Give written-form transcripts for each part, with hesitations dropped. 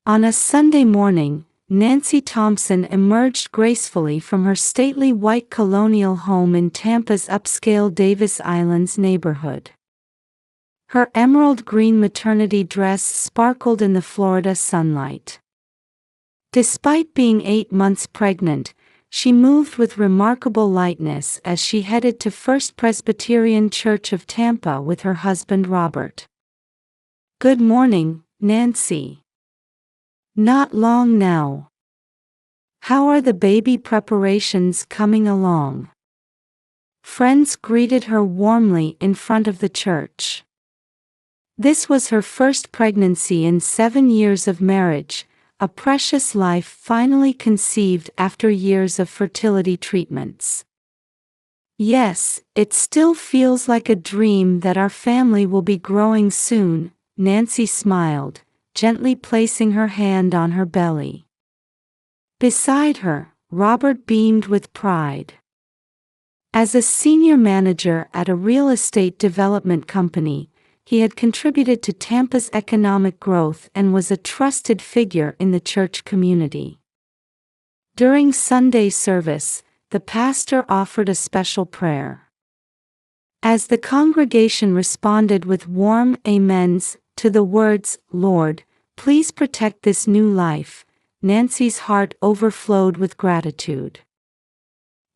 On a Sunday morning, Nancy Thompson emerged gracefully from her stately white colonial home in Tampa's upscale Davis Islands neighborhood. Her emerald green maternity dress sparkled in the Florida sunlight. Despite being 8 months pregnant, she moved with remarkable lightness as she headed to First Presbyterian Church of Tampa with her husband Robert. "Good morning, Nancy. Not long now. How are the baby preparations coming along?" Friends greeted her warmly in front of the church. This was her first pregnancy in 7 years of marriage, a precious life finally conceived after years of fertility treatments. "Yes, it still feels like a dream that our family will be growing soon," Nancy smiled, gently placing her hand on her belly. Beside her, Robert beamed with pride. As a senior manager at a real estate development company, he had contributed to Tampa's economic growth and was a trusted figure in the church community. During Sunday service, the pastor offered a special prayer. As the congregation responded with warm amens to the words, "Lord, please protect this new life," Nancy's heart overflowed with gratitude.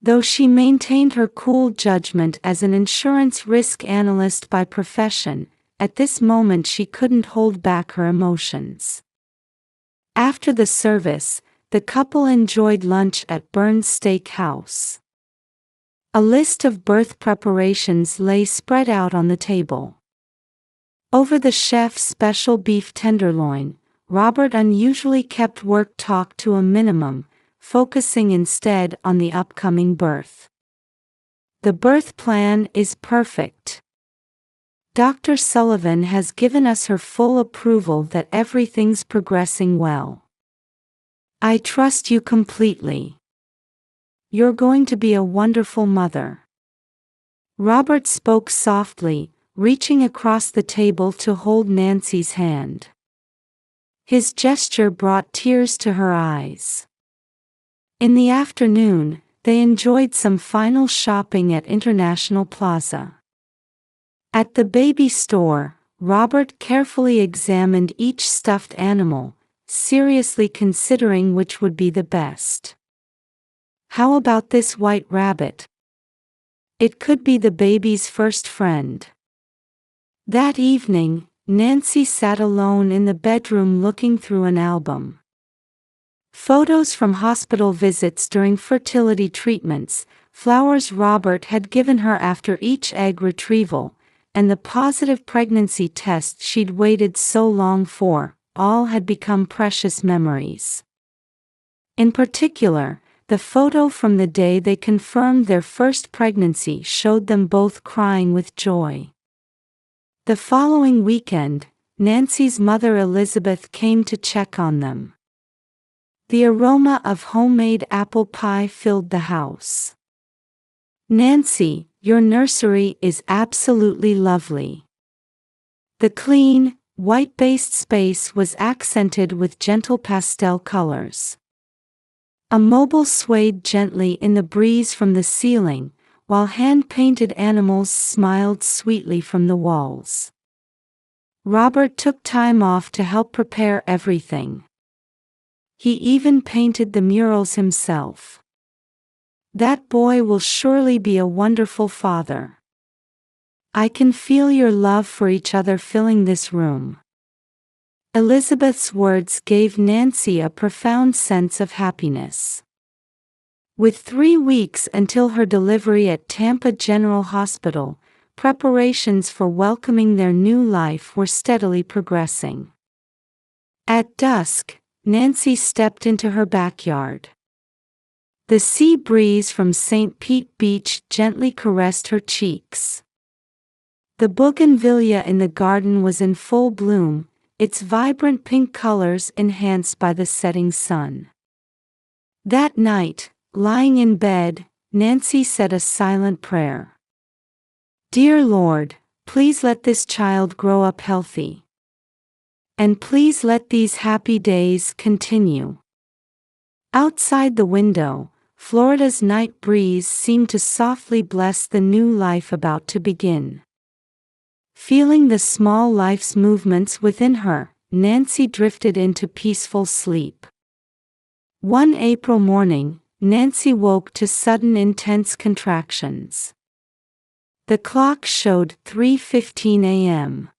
Though she maintained her cool judgment as an insurance risk analyst by profession, at this moment she couldn't hold back her emotions. After the service, the couple enjoyed lunch at Burns Steakhouse. A list of birth preparations lay spread out on the table. Over the chef's special beef tenderloin, Robert unusually kept work talk to a minimum, focusing instead on the upcoming birth. "The birth plan is perfect. Dr. Sullivan has given us her full approval that everything's progressing well. I trust you completely. You're going to be a wonderful mother." Robert spoke softly, reaching across the table to hold Nancy's hand. His gesture brought tears to her eyes. In the afternoon, they enjoyed some final shopping at International Plaza. At the baby store, Robert carefully examined each stuffed animal, seriously considering which would be the best. "How about this white rabbit? It could be the baby's first friend." That evening, Nancy sat alone in the bedroom looking through an album. Photos from hospital visits during fertility treatments, flowers Robert had given her after each egg retrieval, and the positive pregnancy test she'd waited so long for, all had become precious memories. In particular, the photo from the day they confirmed their first pregnancy showed them both crying with joy. The following weekend, Nancy's mother Elizabeth came to check on them. The aroma of homemade apple pie filled the house. "Nancy, your nursery is absolutely lovely." The clean, white-based space was accented with gentle pastel colors. A mobile swayed gently in the breeze from the ceiling, while hand-painted animals smiled sweetly from the walls. Robert took time off to help prepare everything. He even painted the murals himself. "That boy will surely be a wonderful father. I can feel your love for each other filling this room." Elizabeth's words gave Nancy a profound sense of happiness. With 3 weeks until her delivery at Tampa General Hospital, preparations for welcoming their new life were steadily progressing. At dusk, Nancy stepped into her backyard. The sea breeze from St. Pete Beach gently caressed her cheeks. The bougainvillea in the garden was in full bloom, its vibrant pink colors enhanced by the setting sun. That night, lying in bed, Nancy said a silent prayer. "Dear Lord, please let this child grow up healthy. And please let these happy days continue. Outside the window, Florida's night breeze seemed to softly bless the new life about to begin. Feeling the small life's movements within her, Nancy drifted into peaceful sleep. One April morning, Nancy woke to sudden intense contractions. The clock showed 3:15 a.m.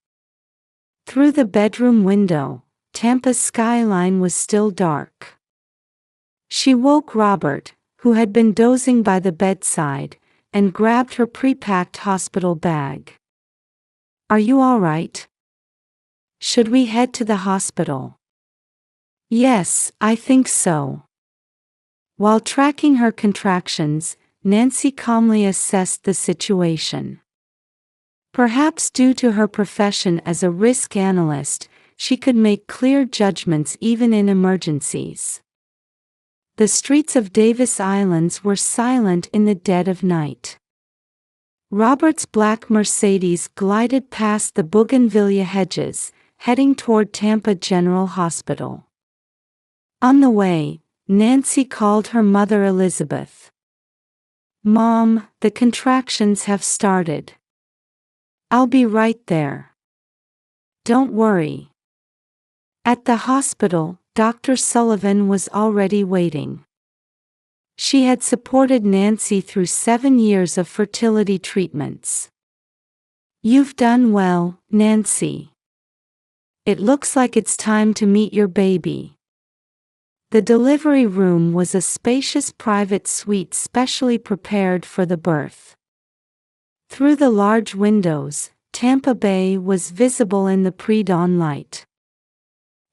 Through the bedroom window, Tampa's skyline was still dark. She woke Robert, who had been dozing by the bedside, and grabbed her pre-packed hospital bag. "Are you all right? Should we head to the hospital?" "Yes, I think so." While tracking her contractions, Nancy calmly assessed the situation. Perhaps due to her profession as a risk analyst, she could make clear judgments even in emergencies. The streets of Davis Islands were silent in the dead of night. Robert's black Mercedes glided past the bougainvillea hedges, heading toward Tampa General Hospital. On the way, Nancy called her mother Elizabeth. "Mom, the contractions have started. I'll be right there. Don't worry." At the hospital, Dr. Sullivan was already waiting. She had supported Nancy through 7 years of fertility treatments. "You've done well, Nancy. It looks like it's time to meet your baby." The delivery room was a spacious private suite specially prepared for the birth. Through the large windows, Tampa Bay was visible in the pre-dawn light.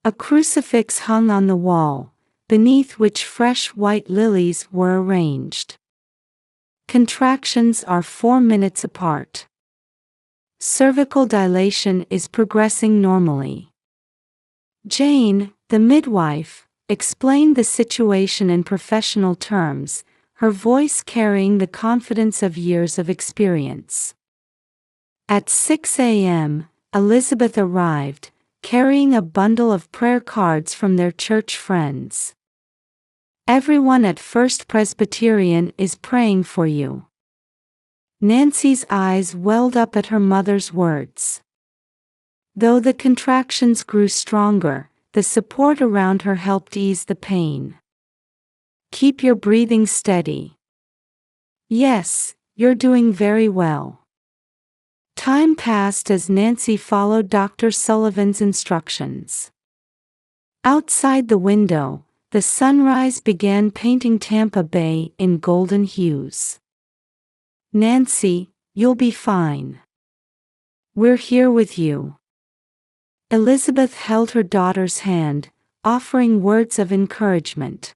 A crucifix hung on the wall, beneath which fresh white lilies were arranged. Contractions are 4 minutes apart. Cervical dilation is progressing normally. Jane, the midwife, explained the situation in professional terms, her voice carrying the confidence of years of experience. At 6 a.m., Elizabeth arrived, carrying a bundle of prayer cards from their church friends. "Everyone at First Presbyterian is praying for you." Nancy's eyes welled up at her mother's words. Though the contractions grew stronger, the support around her helped ease the pain. "Keep your breathing steady." "Yes, you're doing very well." Time passed as Nancy followed Dr. Sullivan's instructions. Outside the window, the sunrise began painting Tampa Bay in golden hues. "Nancy, you'll be fine. We're here with you." Elizabeth held her daughter's hand, offering words of encouragement.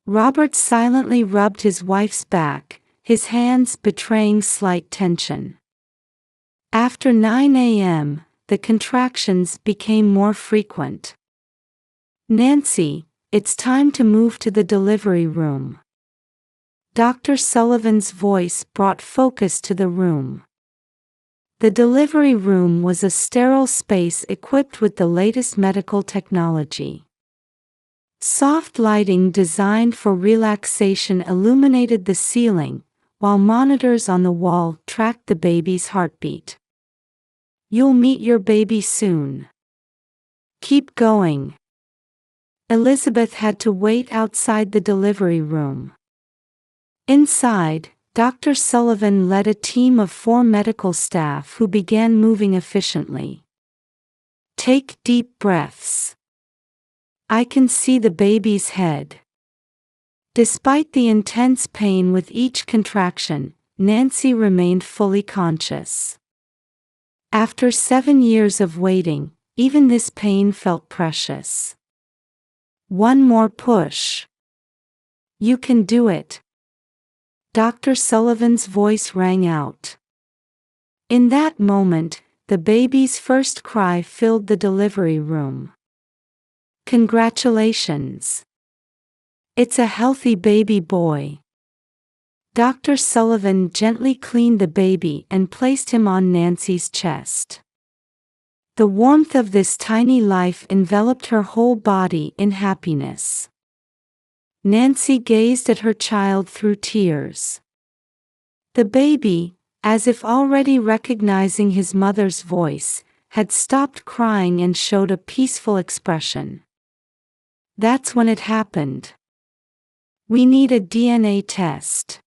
Robert silently rubbed his wife's back, his hands betraying slight tension. After 9 a.m., the contractions became more frequent. "Nancy, it's time to move to the delivery room." Dr. Sullivan's voice brought focus to the room. The delivery room was a sterile space equipped with the latest medical technology. Soft lighting designed for relaxation illuminated the ceiling, while monitors on the wall tracked the baby's heartbeat. "You'll meet your baby soon. Keep going." Elizabeth had to wait outside the delivery room. Inside, Dr. Sullivan led a team of 4 medical staff who began moving efficiently. "Take deep breaths. I can see the baby's head." Despite the intense pain with each contraction, Nancy remained fully conscious. After 7 years of waiting, even this pain felt precious. "One more push. You can do it." Dr. Sullivan's voice rang out. In that moment, the baby's first cry filled the delivery room. "Congratulations. It's a healthy baby boy." Dr. Sullivan gently cleaned the baby and placed him on Nancy's chest. The warmth of this tiny life enveloped her whole body in happiness. Nancy gazed at her child through tears. The baby, as if already recognizing his mother's voice, had stopped crying and showed a peaceful expression. That's when it happened. We need a DNA test.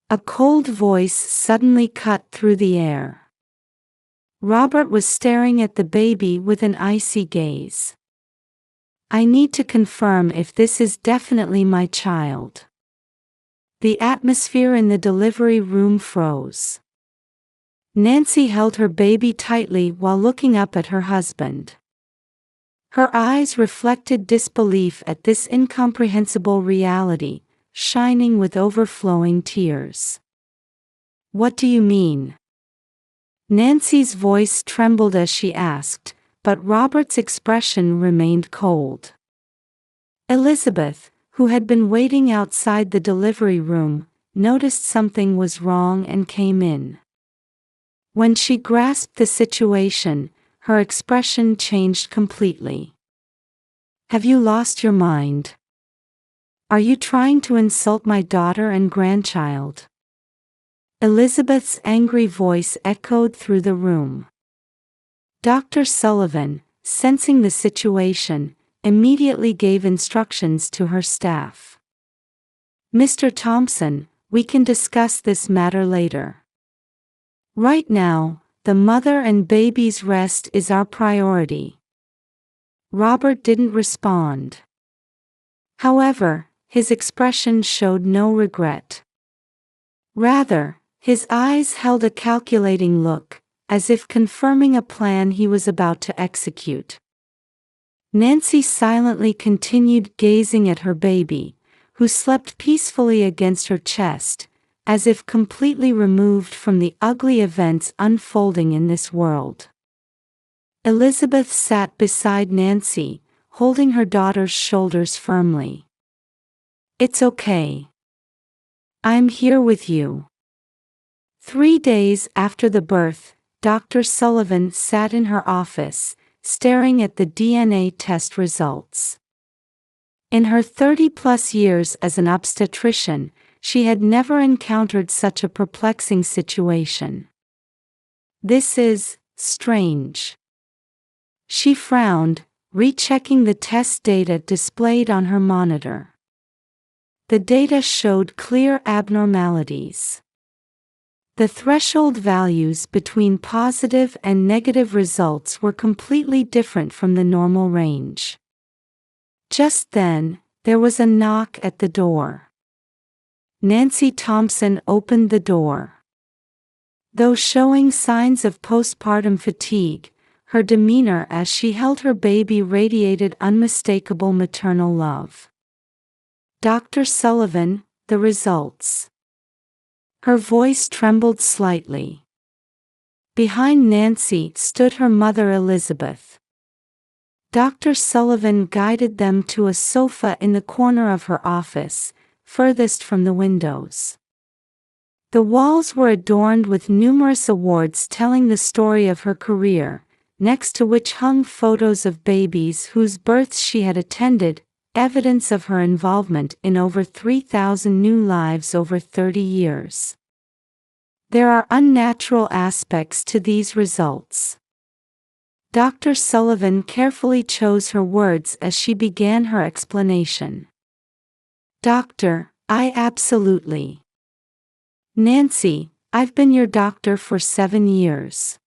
A cold voice suddenly cut through the air. Robert was staring at the baby with an icy gaze. I need to confirm if this is definitely my child. The atmosphere in the delivery room froze. Nancy held her baby tightly while looking up at her husband. Her eyes reflected disbelief at this incomprehensible reality, shining with overflowing tears. What do you mean? Nancy's voice trembled as she asked, but Robert's expression remained cold. Elizabeth, who had been waiting outside the delivery room, noticed something was wrong and came in. When she grasped the situation, her expression changed completely. Have you lost your mind? Are you trying to insult my daughter and grandchild? Elizabeth's angry voice echoed through the room. Dr. Sullivan, sensing the situation, immediately gave instructions to her staff. Mr. Thompson, we can discuss this matter later. Right now, the mother and baby's rest is our priority. Robert didn't respond. However, his expression showed no regret. Rather, his eyes held a calculating look, as if confirming a plan he was about to execute. Nancy silently continued gazing at her baby, who slept peacefully against her chest, as if completely removed from the ugly events unfolding in this world. Elizabeth sat beside Nancy, holding her daughter's shoulders firmly. It's okay. I'm here with you. 3 days after the birth, Dr. Sullivan sat in her office, staring at the DNA test results. In her 30-plus years as an obstetrician, she had never encountered such a perplexing situation. This is strange. She frowned, rechecking the test data displayed on her monitor. The data showed clear abnormalities. The threshold values between positive and negative results were completely different from the normal range. Just then, there was a knock at the door. Nancy Thompson opened the door. Though showing signs of postpartum fatigue, her demeanor as she held her baby radiated unmistakable maternal love. Dr. Sullivan, the results. Her voice trembled slightly. Behind Nancy stood her mother Elizabeth. Dr. Sullivan guided them to a sofa in the corner of her office, furthest from the windows. The walls were adorned with numerous awards telling the story of her career, next to which hung photos of babies whose births she had attended, evidence of her involvement in over 3,000 new lives over 30 years. There are unnatural aspects to these results. Dr. Sullivan carefully chose her words as she began her explanation. Doctor, I absolutely. Nancy, I've been your doctor for 7 years.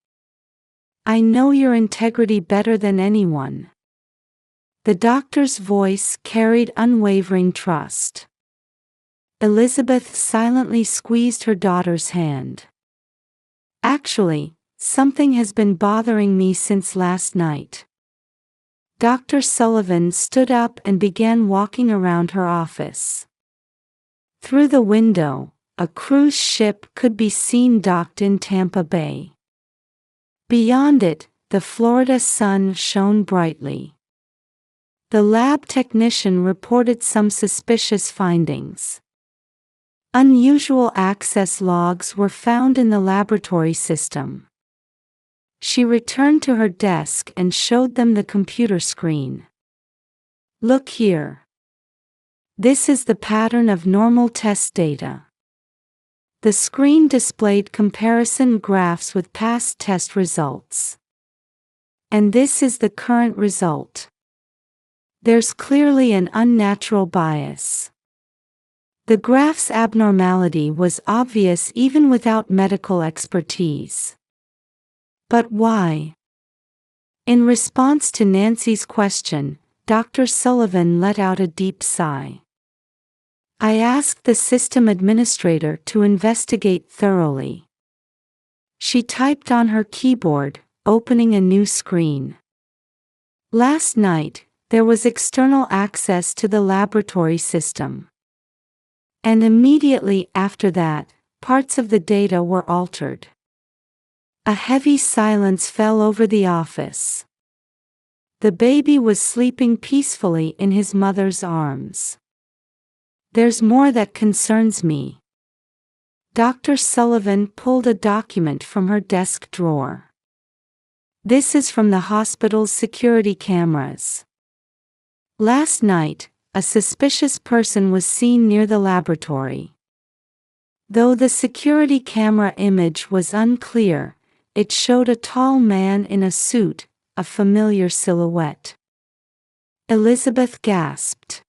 I know your integrity better than anyone. The doctor's voice carried unwavering trust. Elizabeth silently squeezed her daughter's hand. Actually, something has been bothering me since last night. Dr. Sullivan stood up and began walking around her office. Through the window, a cruise ship could be seen docked in Tampa Bay. Beyond it, the Florida sun shone brightly. The lab technician reported some suspicious findings. Unusual access logs were found in the laboratory system. She returned to her desk and showed them the computer screen. Look here. This is the pattern of normal test data. The screen displayed comparison graphs with past test results. And this is the current result. There's clearly an unnatural bias. The graph's abnormality was obvious even without medical expertise. But why? In response to Nancy's question, Dr. Sullivan let out a deep sigh. I asked the system administrator to investigate thoroughly. She typed on her keyboard, opening a new screen. Last night, there was external access to the laboratory system. And immediately after that, parts of the data were altered. A heavy silence fell over the office. The baby was sleeping peacefully in his mother's arms. There's more that concerns me. Dr. Sullivan pulled a document from her desk drawer. This is from the hospital's security cameras. Last night, a suspicious person was seen near the laboratory. Though the security camera image was unclear, it showed a tall man in a suit, a familiar silhouette. Elizabeth gasped.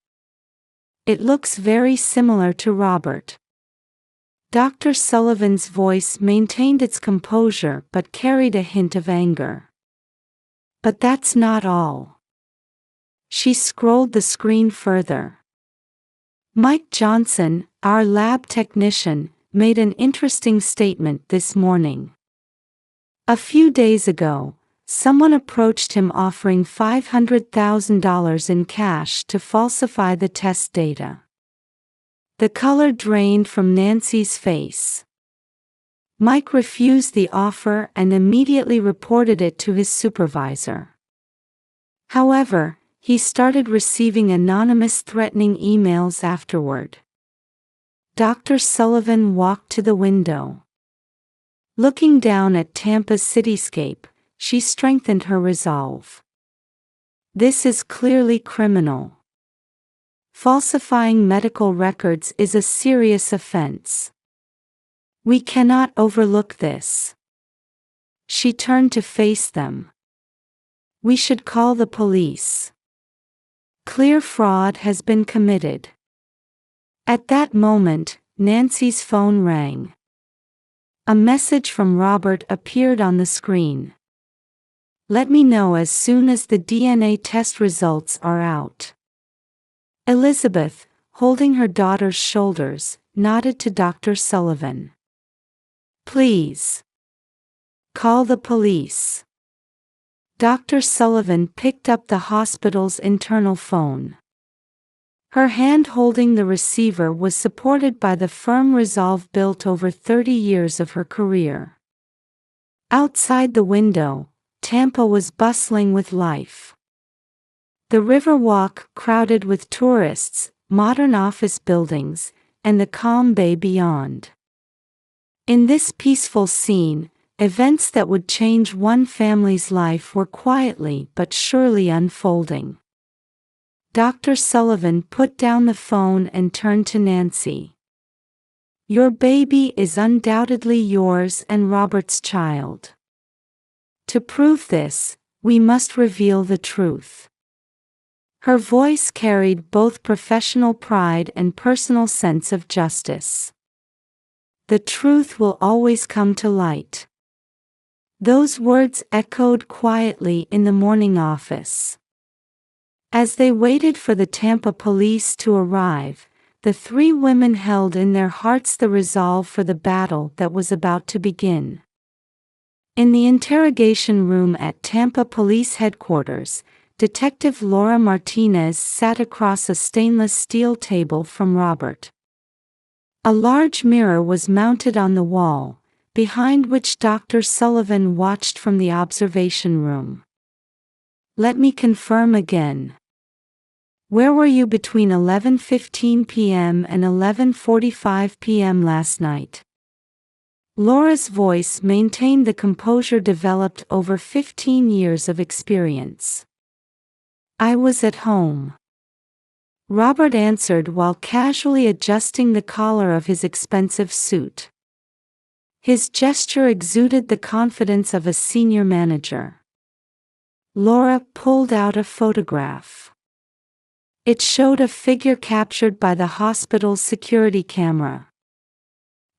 It looks very similar to Robert. Dr. Sullivan's voice maintained its composure but carried a hint of anger. But that's not all. She scrolled the screen further. Mike Johnson, our lab technician, made an interesting statement this morning. A few days ago, someone approached him offering $500,000 in cash to falsify the test data. The color drained from Nancy's face. Mike refused the offer and immediately reported it to his supervisor. However, he started receiving anonymous threatening emails afterward. Dr. Sullivan walked to the window. Looking down at Tampa's cityscape, she strengthened her resolve. This is clearly criminal. Falsifying medical records is a serious offense. We cannot overlook this. She turned to face them. We should call the police. Clear fraud has been committed. At that moment, Nancy's phone rang. A message from Robert appeared on the screen. Let me know as soon as the DNA test results are out. Elizabeth, holding her daughter's shoulders, nodded to Dr. Sullivan. Please. Call the police. Dr. Sullivan picked up the hospital's internal phone. Her hand holding the receiver was supported by the firm resolve built over 30 years of her career. Outside the window, Tampa was bustling with life. The Riverwalk crowded with tourists, modern office buildings, and the calm bay beyond. In this peaceful scene, events that would change one family's life were quietly but surely unfolding. Dr. Sullivan put down the phone and turned to Nancy. Your baby is undoubtedly yours and Robert's child. To prove this, we must reveal the truth. Her voice carried both professional pride and personal sense of justice. The truth will always come to light. Those words echoed quietly in the morning office. As they waited for the Tampa police to arrive, the three women held in their hearts the resolve for the battle that was about to begin. In the interrogation room at Tampa Police Headquarters, Detective Laura Martinez sat across a stainless steel table from Robert. A large mirror was mounted on the wall, behind which Dr. Sullivan watched from the observation room. Let me confirm again. Where were you between 11:15 p.m. and 11:45 p.m. last night? Laura's voice maintained the composure developed over 15 years of experience. "I was at home," Robert answered while casually adjusting the collar of his expensive suit. His gesture exuded the confidence of a senior manager. Laura pulled out a photograph. It showed a figure captured by the hospital's security camera.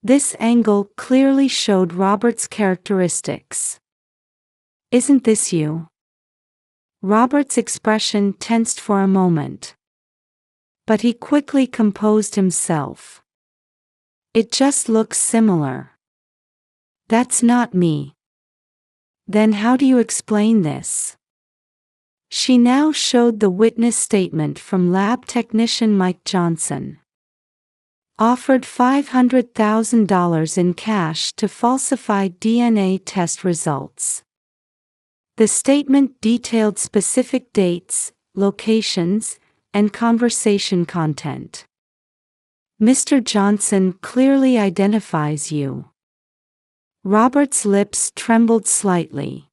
This angle clearly showed Robert's characteristics. "Isn't this you?" Robert's expression tensed for a moment. But he quickly composed himself. "It just looks similar." "That's not me." "Then how do you explain this?" She now showed the witness statement from lab technician Mike Johnson. "Offered $500,000 in cash to falsify DNA test results." The statement detailed specific dates, locations, and conversation content. "Mr. Johnson clearly identifies you." Robert's lips trembled slightly.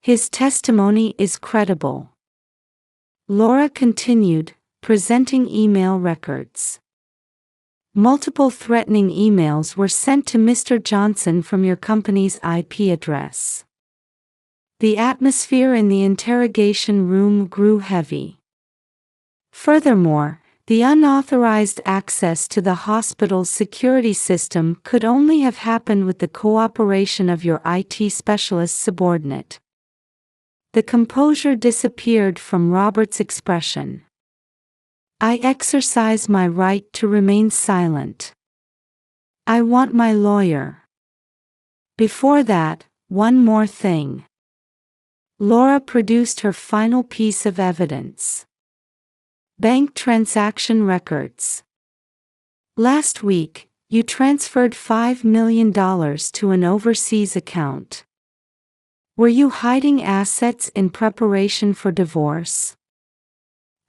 "His testimony is credible." Laura continued, presenting email records. "Multiple threatening emails were sent to Mr. Johnson from your company's IP address." The atmosphere in the interrogation room grew heavy. Furthermore, the unauthorized access to the hospital's security system could only have happened with the cooperation of your IT specialist subordinate. The composure disappeared from Robert's expression. "I exercise my right to remain silent. I want my lawyer." "Before that, one more thing." Laura produced her final piece of evidence. Bank transaction records. "Last week, you transferred $5 million to an overseas account. Were you hiding assets in preparation for divorce?"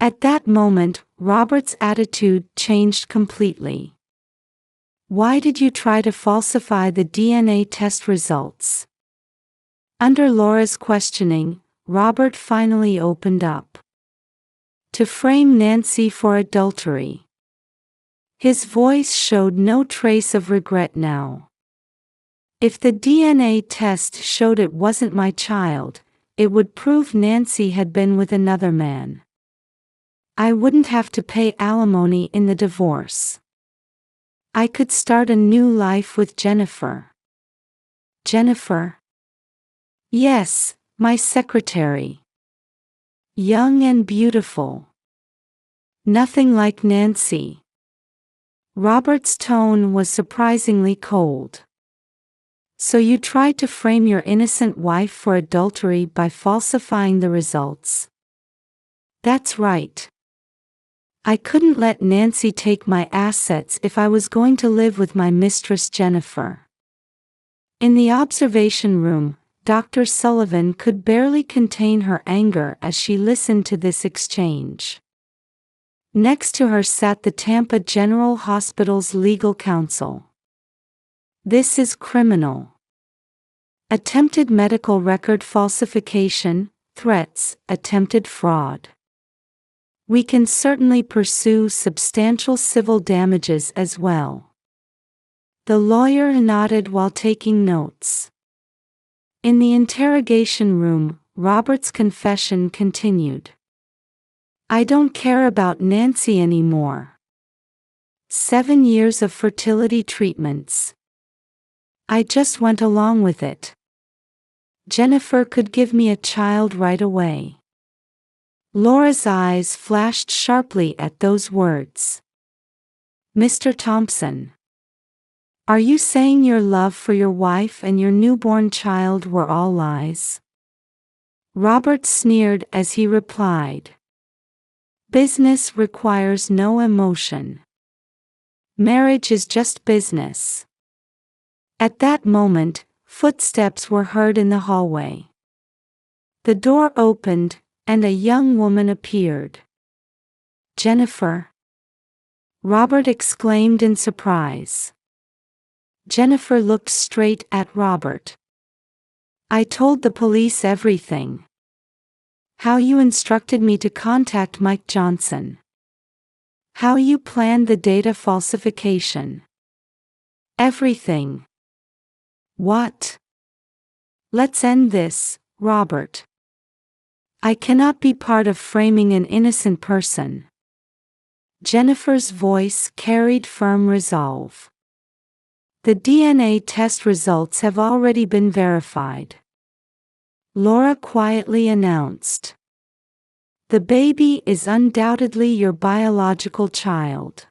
At that moment, Robert's attitude changed completely. "Why did you try to falsify the DNA test results?" Under Laura's questioning, Robert finally opened up. "To frame Nancy for adultery." His voice showed no trace of regret now. "If the DNA test showed it wasn't my child, it would prove Nancy had been with another man. I wouldn't have to pay alimony in the divorce. I could start a new life with Jennifer." "Jennifer?" "Yes, my secretary. Young and beautiful. Nothing like Nancy." Robert's tone was surprisingly cold. "So you tried to frame your innocent wife for adultery by falsifying the results?" "That's right. I couldn't let Nancy take my assets if I was going to live with my mistress Jennifer." In the observation room, Dr. Sullivan could barely contain her anger as she listened to this exchange. Next to her sat the Tampa General Hospital's legal counsel. "This is criminal. Attempted medical record falsification, threats, attempted fraud. We can certainly pursue substantial civil damages as well." The lawyer nodded while taking notes. In the interrogation room, Robert's confession continued. "I don't care about Nancy anymore. 7 years of fertility treatments. I just went along with it. Jennifer could give me a child right away." Laura's eyes flashed sharply at those words. "Mr. Thompson, are you saying your love for your wife and your newborn child were all lies?" Robert sneered as he replied. "Business requires no emotion. Marriage is just business." At that moment, footsteps were heard in the hallway. The door opened, and a young woman appeared. "Jennifer!" Robert exclaimed in surprise. Jennifer looked straight at Robert. "I told the police everything. How you instructed me to contact Mike Johnson. How you planned the data falsification. Everything." "What? Let's end this, Robert. I cannot be part of framing an innocent person." Jennifer's voice carried firm resolve. "The DNA test results have already been verified," Laura quietly announced. "The baby is undoubtedly your biological child.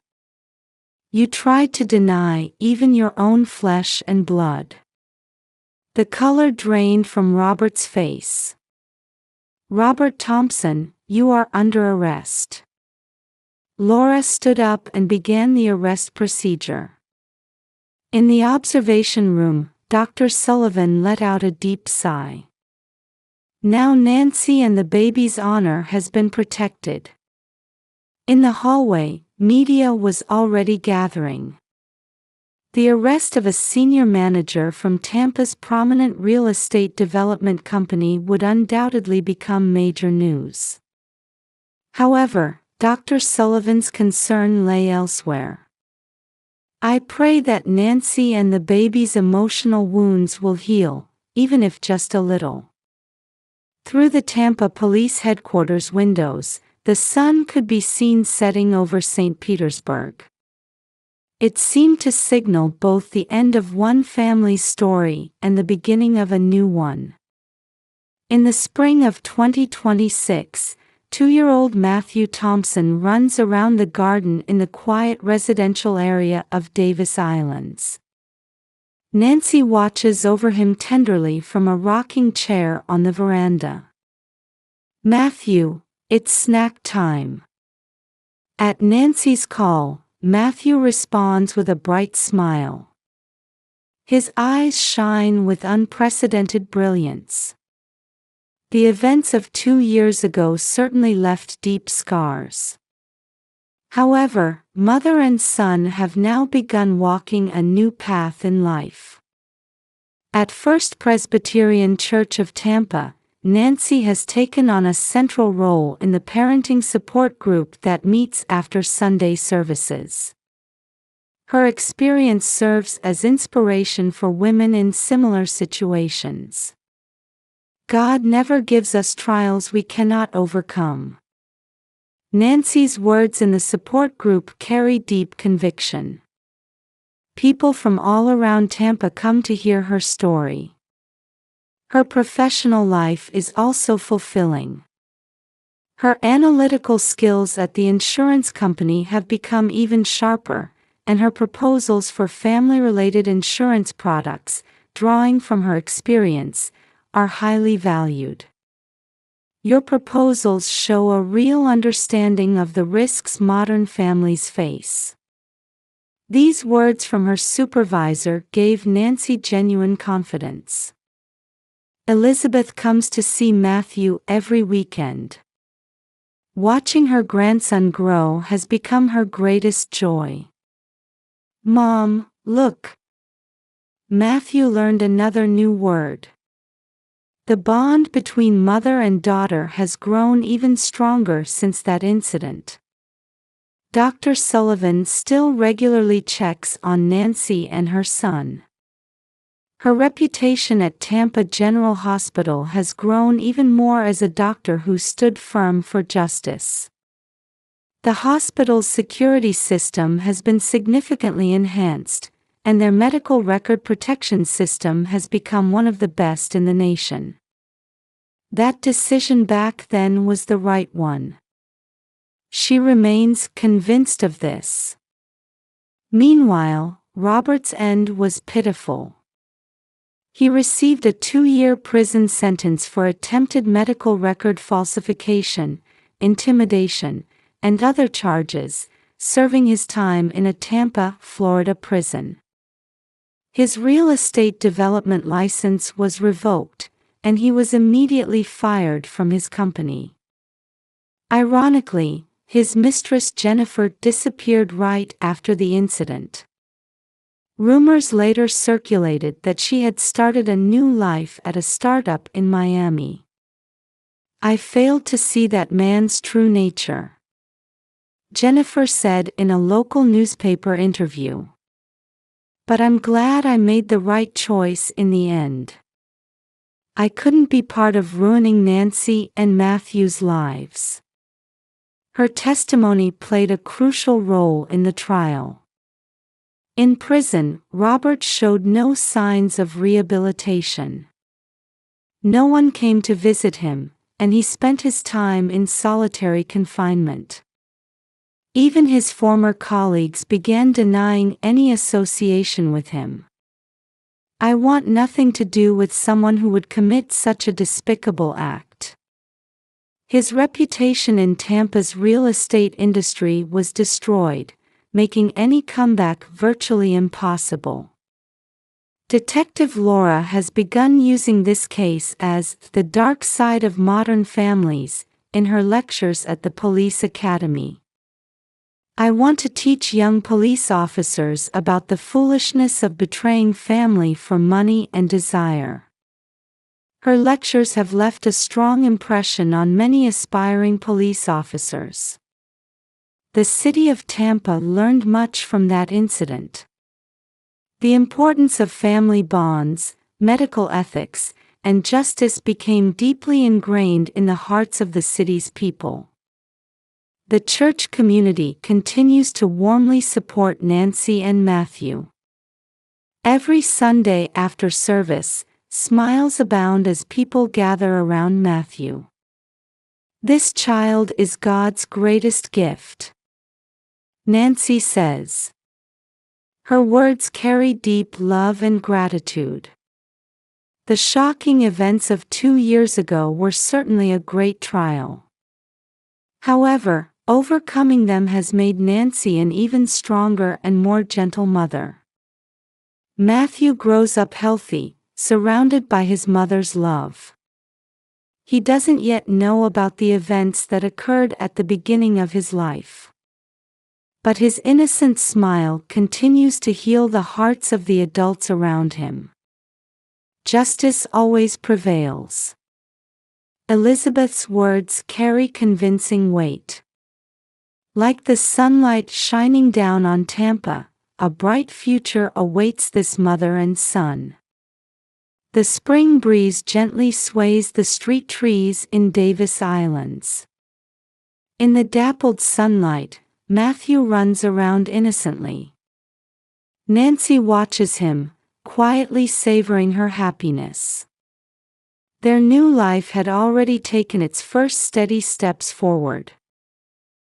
You tried to deny even your own flesh and blood." The color drained from Robert's face. "Robert Thompson, you are under arrest." Laura stood up and began the arrest procedure. In the observation room, Dr. Sullivan let out a deep sigh. Now Nancy and the baby's honor has been protected. In the hallway, media was already gathering. The arrest of a senior manager from Tampa's prominent real estate development company would undoubtedly become major news. However, Dr. Sullivan's concern lay elsewhere. "I pray that Nancy and the baby's emotional wounds will heal, even if just a little." Through the Tampa Police Headquarters windows, the sun could be seen setting over St. Petersburg. It seemed to signal both the end of one family's story and the beginning of a new one. In the spring of 2026, 2-year-old Matthew Thompson runs around the garden in the quiet residential area of Davis Islands. Nancy watches over him tenderly from a rocking chair on the veranda. "Matthew, it's snack time." At Nancy's call, Matthew responds with a bright smile. His eyes shine with unprecedented brilliance. The events of 2 years ago certainly left deep scars. However, mother and son have now begun walking a new path in life. At First Presbyterian Church of Tampa, Nancy has taken on a central role in the parenting support group that meets after Sunday services. Her experience serves as inspiration for women in similar situations. God never gives us trials we cannot overcome. Nancy's words in the support group carry deep conviction. People from all around Tampa come to hear her story. Her professional life is also fulfilling. Her analytical skills at the insurance company have become even sharper, and her proposals for family-related insurance products, drawing from her experience, are highly valued. Your proposals show a real understanding of the risks modern families face. These words from her supervisor gave Nancy genuine confidence. Elizabeth comes to see Matthew every weekend. Watching her grandson grow has become her greatest joy. "Mom, look." Matthew learned another new word. The bond between mother and daughter has grown even stronger since that incident. Dr. Sullivan still regularly checks on Nancy and her son. Her reputation at Tampa General Hospital has grown even more as a doctor who stood firm for justice. The hospital's security system has been significantly enhanced, and their medical record protection system has become one of the best in the nation. That decision back then was the right one. She remains convinced of this. Meanwhile, Robert's end was pitiful. He received a 2-year prison sentence for attempted medical record falsification, intimidation, and other charges, serving his time in a Tampa, Florida prison. His real estate development license was revoked, and he was immediately fired from his company. Ironically, his mistress Jennifer disappeared right after the incident. Rumors later circulated that she had started a new life at a startup in Miami. "I failed to see that man's true nature," Jennifer said in a local newspaper interview. "But I'm glad I made the right choice in the end. I couldn't be part of ruining Nancy and Matthew's lives." Her testimony played a crucial role in the trial. In prison, Robert showed no signs of rehabilitation. No one came to visit him, and he spent his time in solitary confinement. Even his former colleagues began denying any association with him. "I want nothing to do with someone who would commit such a despicable act." His reputation in Tampa's real estate industry was destroyed, making any comeback virtually impossible. Detective Laura has begun using this case as "the dark side of modern families" in her lectures at the police academy. "I want to teach young police officers about the foolishness of betraying family for money and desire." Her lectures have left a strong impression on many aspiring police officers. The city of Tampa learned much from that incident. The importance of family bonds, medical ethics, and justice became deeply ingrained in the hearts of the city's people. The church community continues to warmly support Nancy and Matthew. Every Sunday after service, smiles abound as people gather around Matthew. "This child is God's greatest gift," Nancy says. Her words carry deep love and gratitude. The shocking events of 2 years ago were certainly a great trial. However, overcoming them has made Nancy an even stronger and more gentle mother. Matthew grows up healthy, surrounded by his mother's love. He doesn't yet know about the events that occurred at the beginning of his life. But his innocent smile continues to heal the hearts of the adults around him. Justice always prevails. Elizabeth's words carry convincing weight. Like the sunlight shining down on Tampa, a bright future awaits this mother and son. The spring breeze gently sways the street trees in Davis Islands. In the dappled sunlight, Matthew runs around innocently. Nancy watches him, quietly savoring her happiness. Their new life had already taken its first steady steps forward.